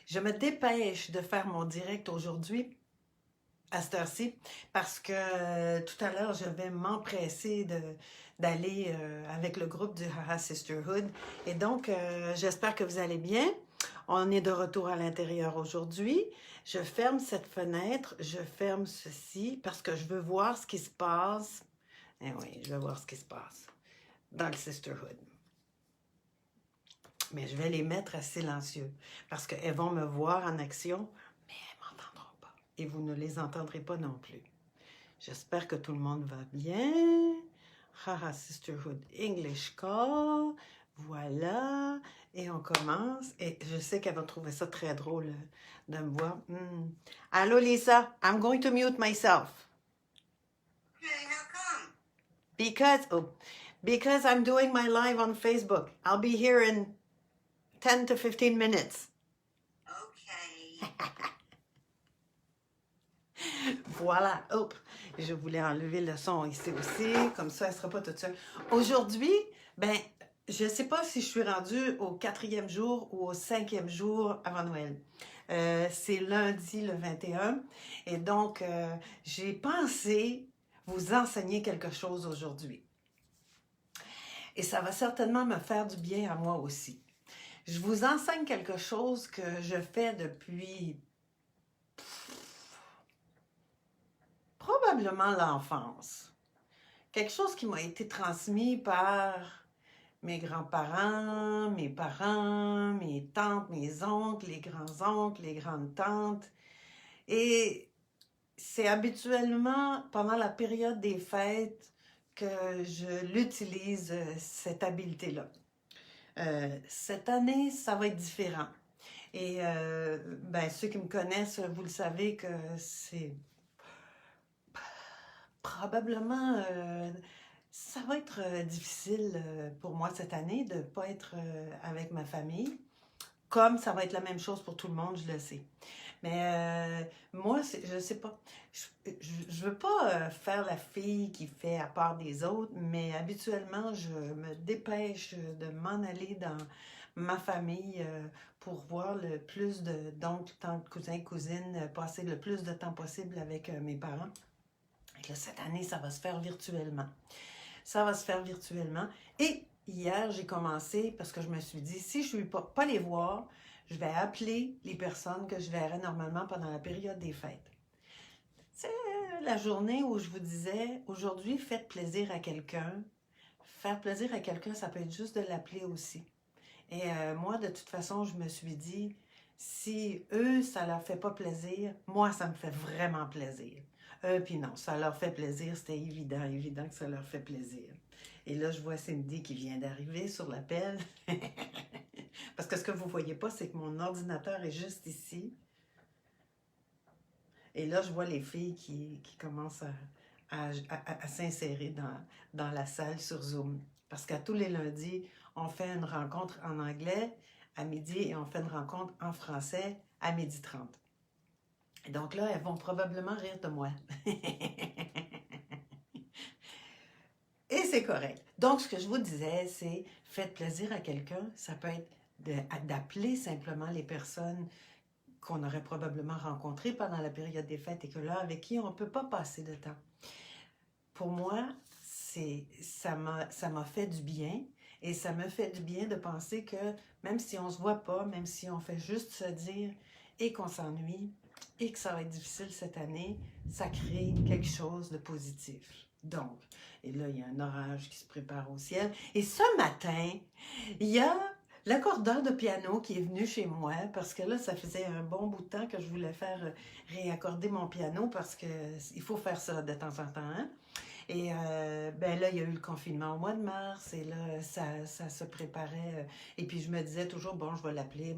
Je me dépêche de faire mon direct aujourd'hui à cette heure-ci parce que tout à l'heure, je vais m'empresser d'aller avec le groupe du Haha Sisterhood. Et donc, j'espère que vous allez bien. On est de retour à l'intérieur aujourd'hui. Je ferme cette fenêtre, je ferme ceci parce que je veux voir ce qui se passe. Eh oui, je veux voir ce qui se passe dans le Sisterhood. Mais je vais les mettre à silencieux parce qu'elles vont me voir en action, mais elles ne m'entendront pas. Et vous ne les entendrez pas non plus. J'espère que tout le monde va bien. Haha Sisterhood English Call. Voilà. Et on commence. Et je sais qu'elle va trouver ça très drôle de me voir. Allô Lisa, I'm going to mute myself. Okay, how come? Because I'm doing my live on Facebook. I'll be here in 10 to 15 minutes. Okay. Voilà. Hop. Je voulais enlever le son ici aussi. Comme ça, elle ne sera pas toute seule. Aujourd'hui, ben, je ne sais pas si je suis rendue au 4e jour ou au 5e jour avant Noël. C'est lundi le 21. Et donc, j'ai pensé vous enseigner quelque chose aujourd'hui. Et ça va certainement me faire du bien à moi aussi. Je vous enseigne quelque chose que je fais depuis probablement l'enfance. Quelque chose qui m'a été transmis par mes grands-parents, mes parents, mes tantes, mes oncles, les grands-oncles, les grandes-tantes. Et c'est habituellement pendant la période des fêtes que je l'utilise, cette habileté-là. Cette année, ça va être différent. Et ben, ceux qui me connaissent, vous le savez que c'est probablement, ça va être difficile pour moi cette année de ne pas être avec ma famille. Comme ça va être la même chose pour tout le monde, je le sais. Mais moi, je ne sais pas. Je veux pas faire la fille qui fait à part des autres, mais habituellement, je me dépêche de m'en aller dans ma famille pour voir le plus d'oncles, tantes, cousins, cousines, passer le plus de temps possible avec mes parents. Et là, cette année, ça va se faire virtuellement. Ça va se faire virtuellement. Et hier, j'ai commencé parce que je me suis dit, si je ne vais pas les voir, je vais appeler les personnes que je verrai normalement pendant la période des fêtes. C'est la journée où je vous disais, aujourd'hui, faites plaisir à quelqu'un. Faire plaisir à quelqu'un, ça peut être juste de l'appeler aussi. Et moi, de toute façon, je me suis dit, si eux, ça leur fait pas plaisir, moi, ça me fait vraiment plaisir. Puis non, ça leur fait plaisir, c'était évident que ça leur fait plaisir. Et là, je vois Cindy qui vient d'arriver sur l'appel. Parce que ce que vous ne voyez pas, c'est que mon ordinateur est juste ici. Et là, je vois les filles qui commencent à s'insérer dans la salle sur Zoom. Parce qu'à tous les lundis, on fait une rencontre en anglais à midi et on fait une rencontre en français à 12h30. Et donc là, elles vont probablement rire de moi. Et c'est correct. Donc, ce que je vous disais, c'est faites plaisir à quelqu'un. Ça peut être d'appeler simplement les personnes qu'on aurait probablement rencontrées pendant la période des fêtes et que là, avec qui on ne peut pas passer de temps. Pour moi, ça m'a fait du bien et ça me fait du bien de penser que même si on ne se voit pas, même si on fait juste se dire et qu'on s'ennuie et que ça va être difficile cette année, ça crée quelque chose de positif. Donc, et là, il y a un orage qui se prépare au ciel. Et ce matin, il y a l'accordeur de piano qui est venu chez moi parce que là, ça faisait un bon bout de temps que je voulais faire réaccorder mon piano parce qu'il faut faire ça de temps en temps. Hein? Et ben là, il y a eu le confinement au mois de mars et là, ça se préparait. Et puis, je me disais toujours, bon, je vais l'appeler.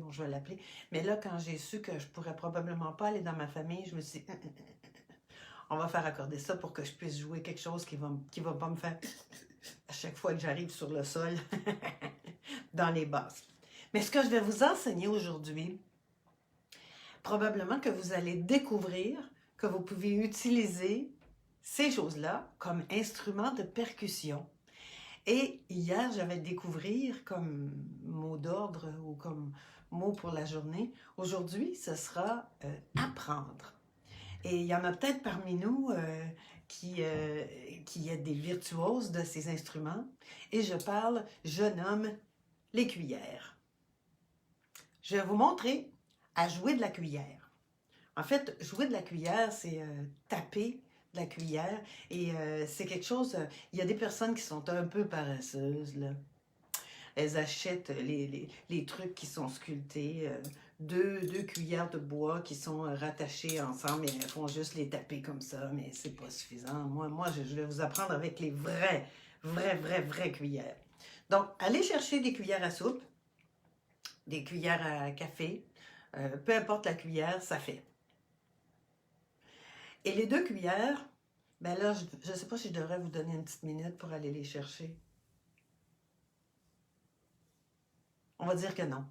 Mais là, quand j'ai su que je pourrais probablement pas aller dans ma famille, je me suis dit, on va faire accorder ça pour que je puisse jouer quelque chose qui va pas me faire à chaque fois que j'arrive sur le sol dans les basses. Mais ce que je vais vous enseigner aujourd'hui, probablement que vous allez découvrir que vous pouvez utiliser ces choses-là comme instruments de percussion. Et hier, je vais découvrir comme mot d'ordre ou comme mot pour la journée. Aujourd'hui, ce sera apprendre. Et il y en a peut-être parmi nous qui est des virtuoses de ces instruments. Et je nomme les cuillères. Je vais vous montrer à jouer de la cuillère. En fait, jouer de la cuillère, c'est taper de la cuillère. Et c'est quelque chose, il y a des personnes qui sont un peu paresseuses, là. Elles achètent les trucs qui sont sculptés, deux cuillères de bois qui sont rattachées ensemble et elles font juste les taper comme ça, mais c'est pas suffisant. Moi je vais vous apprendre avec les vraies cuillères. Donc, allez chercher des cuillères à soupe, des cuillères à café, peu importe la cuillère, ça fait. Et les 2 cuillères, ben là, je ne sais pas si je devrais vous donner une petite minute pour aller les chercher. On va dire que non.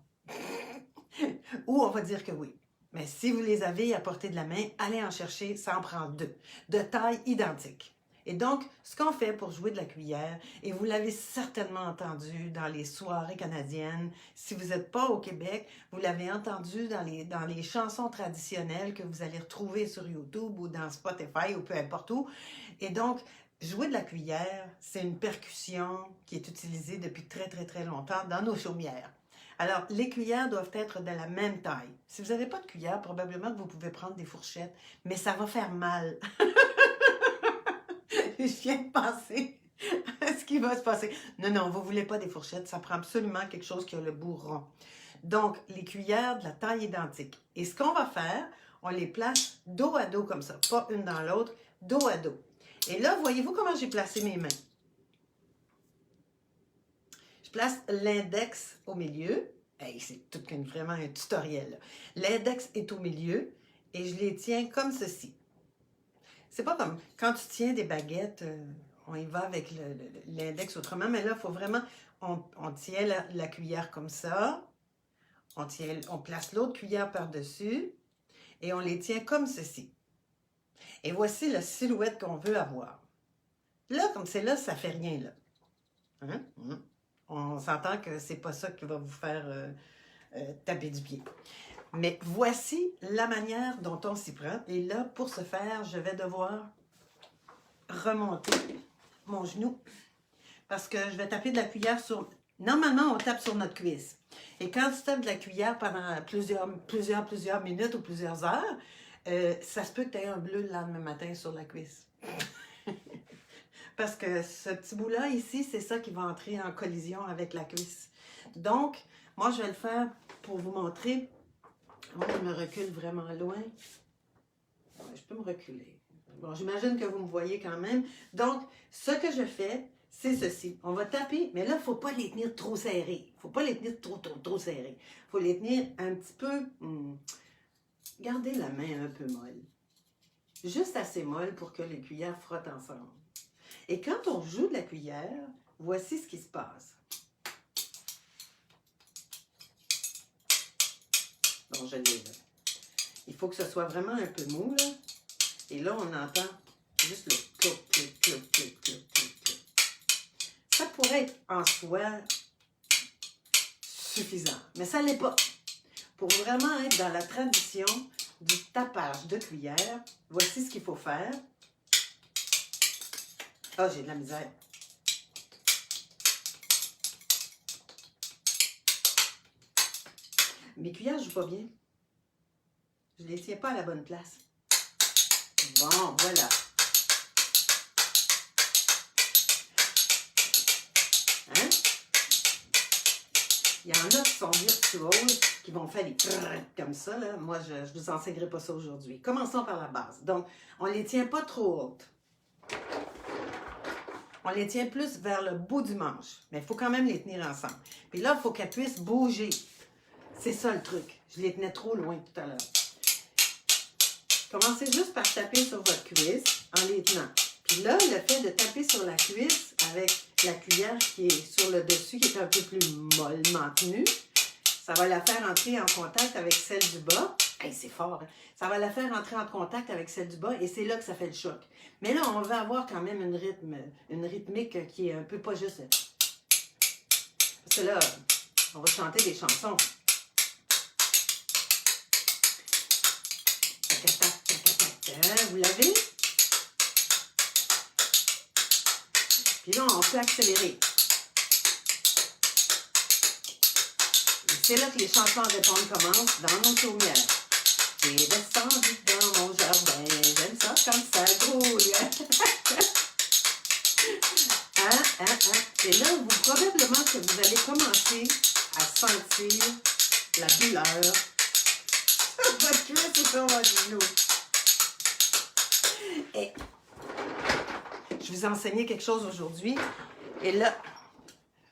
Ou on va dire que oui. Mais si vous les avez à portée de la main, allez en chercher, ça en prend 2, de taille identique. Et donc, ce qu'on fait pour jouer de la cuillère, et vous l'avez certainement entendu dans les soirées canadiennes, si vous n'êtes pas au Québec, vous l'avez entendu dans les chansons traditionnelles que vous allez retrouver sur YouTube ou dans Spotify ou peu importe où. Et donc, jouer de la cuillère, c'est une percussion qui est utilisée depuis très longtemps dans nos chaumières. Alors, les cuillères doivent être de la même taille. Si vous n'avez pas de cuillère, probablement que vous pouvez prendre des fourchettes, mais ça va faire mal. Je viens de penser à ce qui va se passer. Non, vous ne voulez pas des fourchettes, ça prend absolument quelque chose qui a le bout rond. Donc, les cuillères de la taille identique. Et ce qu'on va faire, on les place dos à dos comme ça, pas une dans l'autre, dos à dos. Et là, voyez-vous comment j'ai placé mes mains? Je place l'index au milieu. Hey, c'est vraiment un tutoriel. L'index est au milieu et je les tiens comme ceci. C'est pas comme quand tu tiens des baguettes, on y va avec l'index autrement, mais là, il faut vraiment, on tient la cuillère comme ça, on place l'autre cuillère par-dessus et on les tient comme ceci. Et voici la silhouette qu'on veut avoir. Là, comme c'est là, ça fait rien, là. Hein? On s'entend que c'est pas ça qui va vous faire taper du pied. Mais voici la manière dont on s'y prend. Et là, pour ce faire, je vais devoir remonter mon genou parce que je vais taper de la cuillère sur... Normalement, on tape sur notre cuisse. Et quand tu tapes de la cuillère pendant plusieurs minutes ou plusieurs heures, ça se peut que tu aies un bleu le lendemain matin sur la cuisse. Parce que ce petit bout-là, ici, c'est ça qui va entrer en collision avec la cuisse. Donc, moi, je vais le faire pour vous montrer. Moi, je me recule vraiment loin. Je peux me reculer. Bon, j'imagine que vous me voyez quand même. Donc, ce que je fais, c'est ceci. On va taper, mais là, il ne faut pas les tenir trop serrés. Il ne faut pas les tenir trop serrés. Il faut les tenir un petit peu... Gardez la main un peu molle. Juste assez molle pour que les cuillères frottent ensemble. Et quand on joue de la cuillère, voici ce qui se passe. Bon, je l'ai là. Il faut que ce soit vraiment un peu mou, là. Et là, on entend juste le clop, clop, clop, clop, clop, clop. Ça pourrait être en soi suffisant, mais ça ne l'est pas. Pour vraiment être dans la tradition du tapage de cuillère, voici ce qu'il faut faire. Ah, j'ai de la misère. Mes cuillères ne jouent pas bien. Je ne les tiens pas à la bonne place. Bon, voilà. Hein? Il y en a qui sont virtuoses, qui vont faire des trrrr comme ça. Là. Moi, je ne vous enseignerai pas ça aujourd'hui. Commençons par la base. Donc, on ne les tient pas trop hautes. On les tient plus vers le bout du manche. Mais il faut quand même les tenir ensemble. Puis là, il faut qu'elles puissent bouger. C'est ça le truc. Je les tenais trop loin tout à l'heure. Commencez juste par taper sur votre cuisse en les tenant. Puis là, le fait de taper sur la cuisse avec la cuillère qui est sur le dessus, qui est un peu plus mollement tenue, ça va la faire entrer en contact avec celle du bas. Hey, c'est fort, hein? Ça va la faire entrer en contact avec celle du bas et c'est là que ça fait le choc. Mais là, on va avoir quand même une rythmique qui est un peu pas juste Parce que là, on va chanter des chansons. Vous l'avez? Puis là, on peut accélérer. Et c'est là que les chansons à répondre commencent dans nos chaumières. J'ai descendu dans mon jardin, j'aime ça comme ça grouille. Et là, probablement que vous allez commencer à sentir la douleur sur votre cuisse ou sur votre genou. Et je vous ai enseigné quelque chose aujourd'hui. Et là,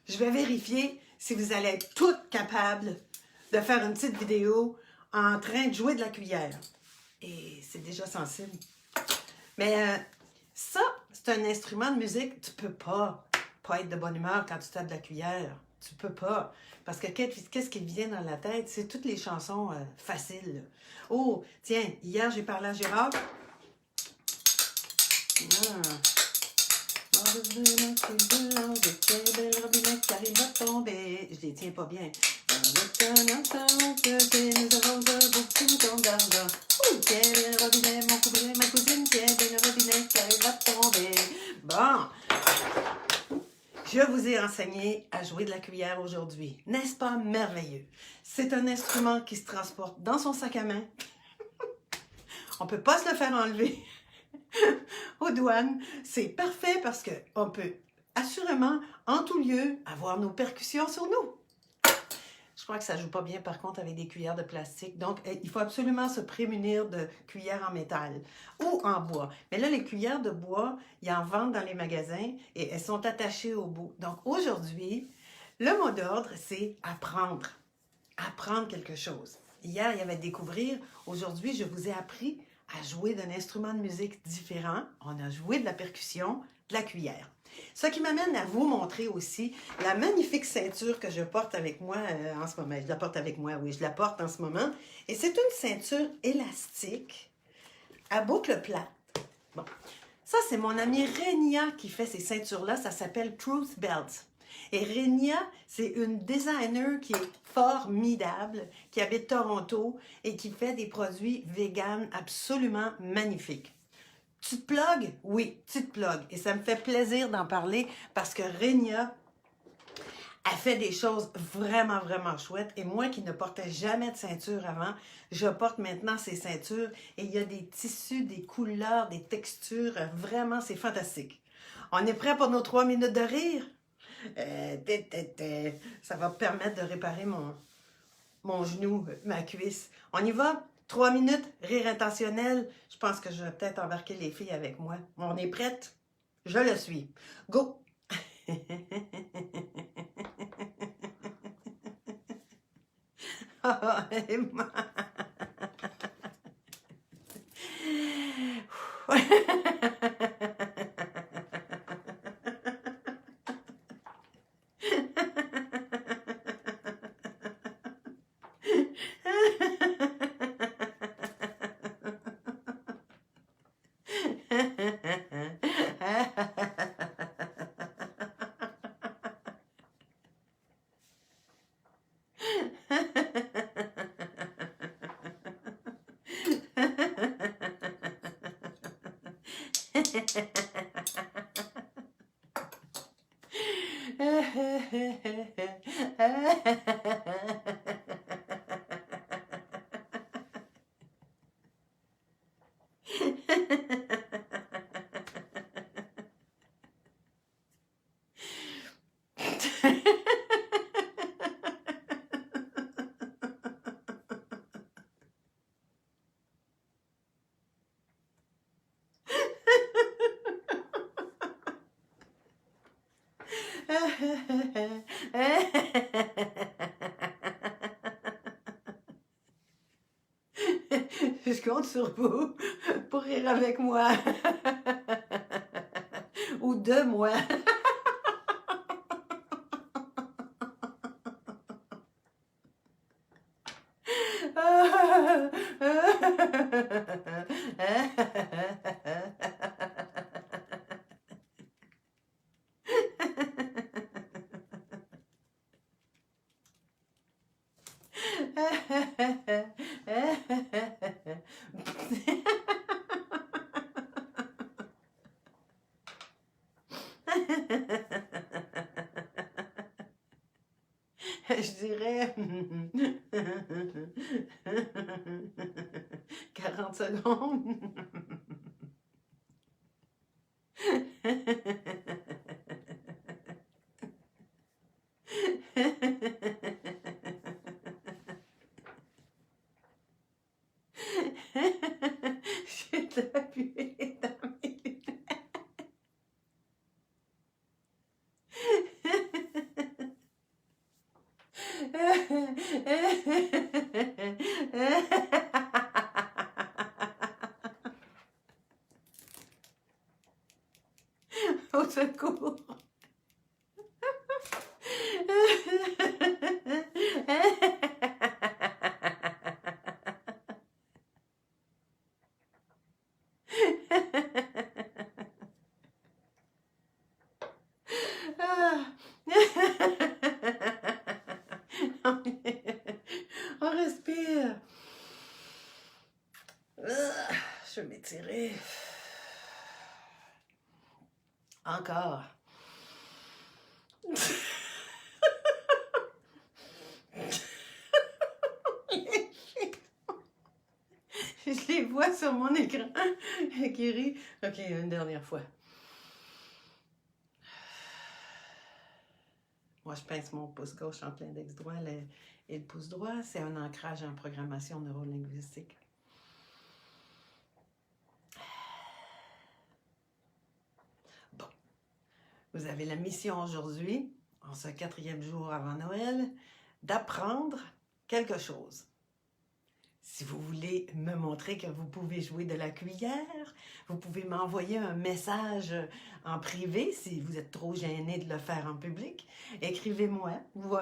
je vais vérifier si vous allez être toutes capables de faire une petite vidéo en train de jouer de la cuillère. Et c'est déjà sensible. Mais ça, c'est un instrument de musique. Tu peux pas être de bonne humeur quand tu tapes de la cuillère. Tu peux pas. Parce que qu'est-ce qui vient dans la tête? C'est toutes les chansons faciles. Oh, tiens, hier, j'ai parlé à Gérard. Je les tiens pas bien. Bon, je vous ai enseigné à jouer de la cuillère aujourd'hui. N'est-ce pas merveilleux? C'est un instrument qui se transporte dans son sac à main. On ne peut pas se le faire enlever aux douanes. C'est parfait parce qu'on peut assurément, en tout lieu, avoir nos percussions sur nous. Je crois que ça ne joue pas bien, par contre, avec des cuillères de plastique. Donc, il faut absolument se prémunir de cuillères en métal ou en bois. Mais là, les cuillères de bois, ils en vendent dans les magasins et elles sont attachées au bout. Donc, aujourd'hui, le mot d'ordre, c'est apprendre. Apprendre quelque chose. Hier, il y avait découvrir. Aujourd'hui, je vous ai appris à jouer d'un instrument de musique différent. On a joué de la percussion, de la cuillère. Ce qui m'amène à vous montrer aussi la magnifique ceinture que je porte avec moi en ce moment. Je la porte avec moi, oui, je la porte en ce moment. Et c'est une ceinture élastique à boucle plate. Bon, ça c'est mon amie Renia qui fait ces ceintures-là. Ça s'appelle Truth Belt. Et Renia, c'est une designer qui est formidable, qui habite Toronto et qui fait des produits véganes absolument magnifiques. Tu te plugues? Oui, tu te plugues. Et ça me fait plaisir d'en parler parce que Renia a fait des choses vraiment, vraiment chouettes. Et moi qui ne portais jamais de ceinture avant, je porte maintenant ces ceintures et il y a des tissus, des couleurs, des textures. Vraiment, c'est fantastique. On est prêt pour nos 3 minutes de rire? Ça va me permettre de réparer mon genou, ma cuisse. On y va? 3 minutes, rire intentionnel. Je pense que je vais peut-être embarquer les filles avec moi. On est prête? Je le suis. Go! Je compte sur vous pour rire avec moi. Ou de moi. Je dirais 40 secondes. J'ai tapé dans mes Au secours. Ah. On respire. Je vais m'étirer. Encore. Je les vois sur mon écran qui rit. OK, une dernière fois. Moi, je pince mon pouce gauche en plein index droit et le pouce droit. C'est un ancrage en programmation neurolinguistique. Bon. Vous avez la mission aujourd'hui, en ce 4e jour avant Noël, d'apprendre quelque chose. Si vous voulez me montrer que vous pouvez jouer de la cuillère, vous pouvez m'envoyer un message en privé si vous êtes trop gêné de le faire en public. Écrivez-moi ou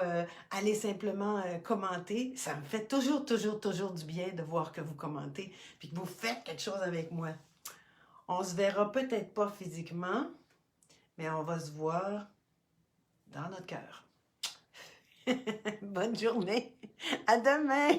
allez simplement commenter. Ça me fait toujours du bien de voir que vous commentez puis que vous faites quelque chose avec moi. On se verra peut-être pas physiquement, mais on va se voir dans notre cœur. Bonne journée. À demain.